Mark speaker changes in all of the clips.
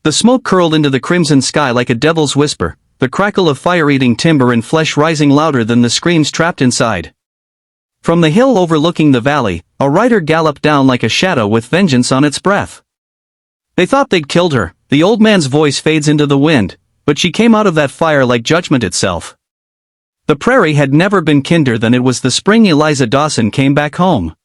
Speaker 1: The smoke curled into the crimson sky like a devil's whisper, the crackle of fire-eating timber and flesh rising louder than the screams trapped inside. From the hill overlooking the valley, a rider galloped down like a shadow with vengeance on its breath. They thought they'd killed her. The old man's voice fades into the wind, but she came out of that fire like judgment itself. The prairie had never been kinder than it was the spring Eliza Dawson came back home.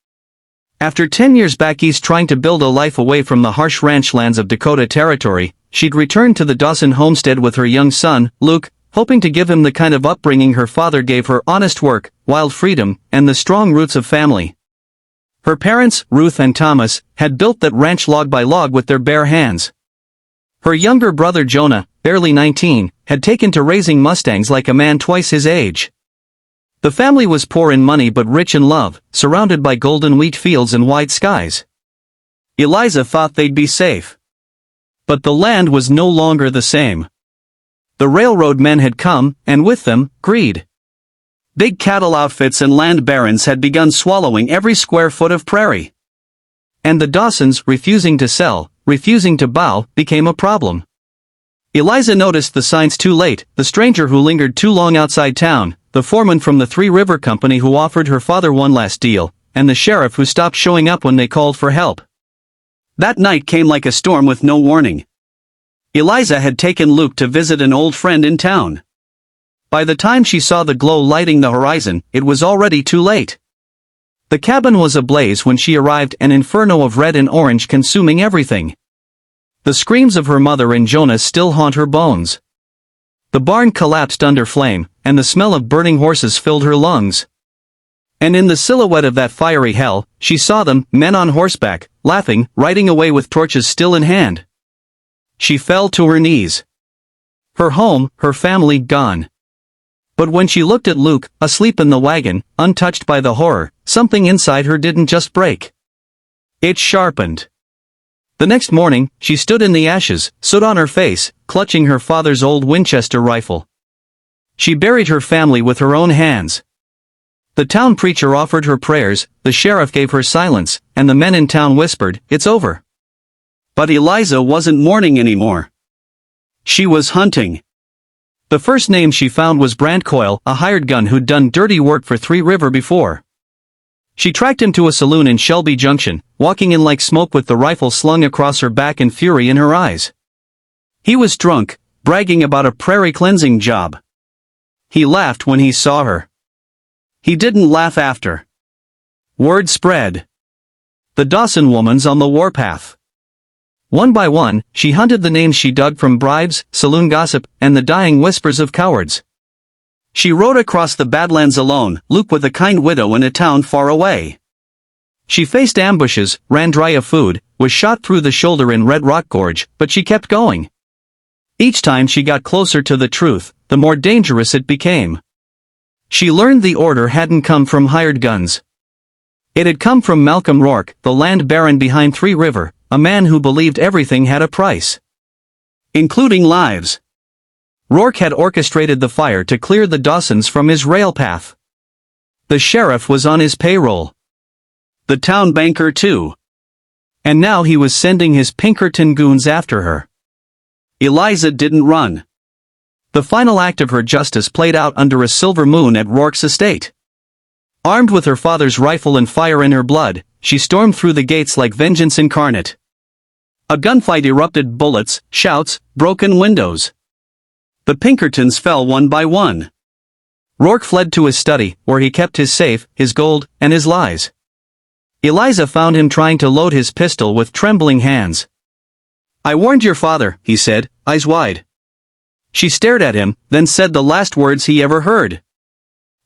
Speaker 1: After 10 years back east trying to build a life away from the harsh ranch lands of Dakota Territory, she'd returned to the Dawson homestead with her young son, Luke, hoping to give him the kind of upbringing her father gave her: honest work, wild freedom, and the strong roots of family. Her parents, Ruth and Thomas, had built that ranch log by log with their bare hands. Her younger brother Jonah, barely 19, had taken to raising Mustangs like a man twice his age. The family was poor in money but rich in love, surrounded by golden wheat fields and wide skies. Eliza thought they'd be safe. But the land was no longer the same. The railroad men had come, and with them, greed. Big cattle outfits and land barons had begun swallowing every square foot of prairie. And the Dawsons, refusing to sell, refusing to bow, became a problem. Eliza noticed the signs too late: the stranger who lingered too long outside town, the foreman from the Three River Company who offered her father one last deal, and the sheriff who stopped showing up when they called for help. That night came like a storm with no warning. Eliza had taken Luke to visit an old friend in town. By the time she saw the glow lighting the horizon, it was already too late. The cabin was ablaze when she arrived, an inferno of red and orange consuming everything. The screams of her mother and Jonah still haunt her bones. The barn collapsed under flame, and the smell of burning horses filled her lungs. And in the silhouette of that fiery hell, she saw them, men on horseback, laughing, riding away with torches still in hand. She fell to her knees. Her home, her family, gone. But when she looked at Luke, asleep in the wagon, untouched by the horror, something inside her didn't just break. It sharpened. The next morning, she stood in the ashes, soot on her face, clutching her father's old Winchester rifle. She buried her family with her own hands. The town preacher offered her prayers, the sheriff gave her silence, and the men in town whispered, "It's over." But Eliza wasn't mourning anymore. She was hunting. The first name she found was Brant Coyle, a hired gun who'd done dirty work for Three River before. She tracked him to a saloon in Shelby Junction, walking in like smoke with the rifle slung across her back and fury in her eyes. He was drunk, bragging about a prairie cleansing job. He laughed when he saw her. He didn't laugh after. Word spread. The Dawson woman's on the warpath. One by one, she hunted the names she dug from bribes, saloon gossip, and the dying whispers of cowards. She rode across the Badlands alone, Luke with a kind widow in a town far away. She faced ambushes, ran dry of food, was shot through the shoulder in Red Rock Gorge, but she kept going. Each time she got closer to the truth, the more dangerous it became. She learned the order hadn't come from hired guns. It had come from Malcolm Rourke, the land baron behind Three River, a man who believed everything had a price. Including lives. Rourke had orchestrated the fire to clear the Dawsons from his rail path. The sheriff was on his payroll. The town banker too. And now he was sending his Pinkerton goons after her. Eliza didn't run. The final act of her justice played out under a silver moon at Rourke's estate. Armed with her father's rifle and fire in her blood, she stormed through the gates like vengeance incarnate. A gunfight erupted, bullets, shouts, broken windows. The Pinkertons fell one by one. Rourke fled to his study, where he kept his safe, his gold, and his lies. Eliza found him trying to load his pistol with trembling hands. "I warned your father," he said, eyes wide. She stared at him, then said the last words he ever heard.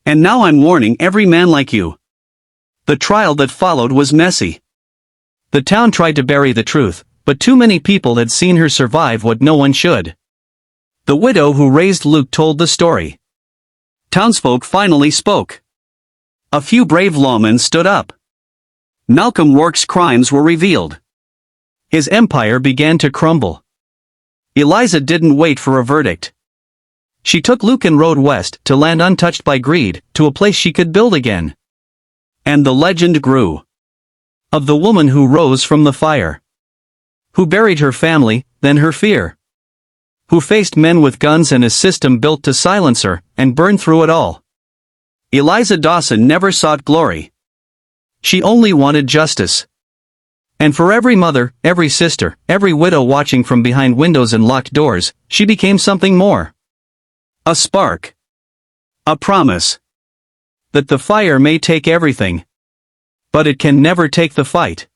Speaker 1: "And now I'm warning every man like you." The trial that followed was messy. The town tried to bury the truth, but too many people had seen her survive what no one should. The widow who raised Luke told the story. Townsfolk finally spoke. A few brave lawmen stood up. Malcolm Rourke's crimes were revealed. His empire began to crumble. Eliza didn't wait for a verdict. She took Luke and rode west to land untouched by greed, to a place she could build again. And the legend grew. Of the woman who rose from the fire. Who buried her family, then her fear. Who faced men with guns and a system built to silence her, and burned through it all. Eliza Dawson never sought glory. She only wanted justice. And for every mother, every sister, every widow watching from behind windows and locked doors, she became something more. A spark. A promise. That the fire may take everything. But it can never take the fight.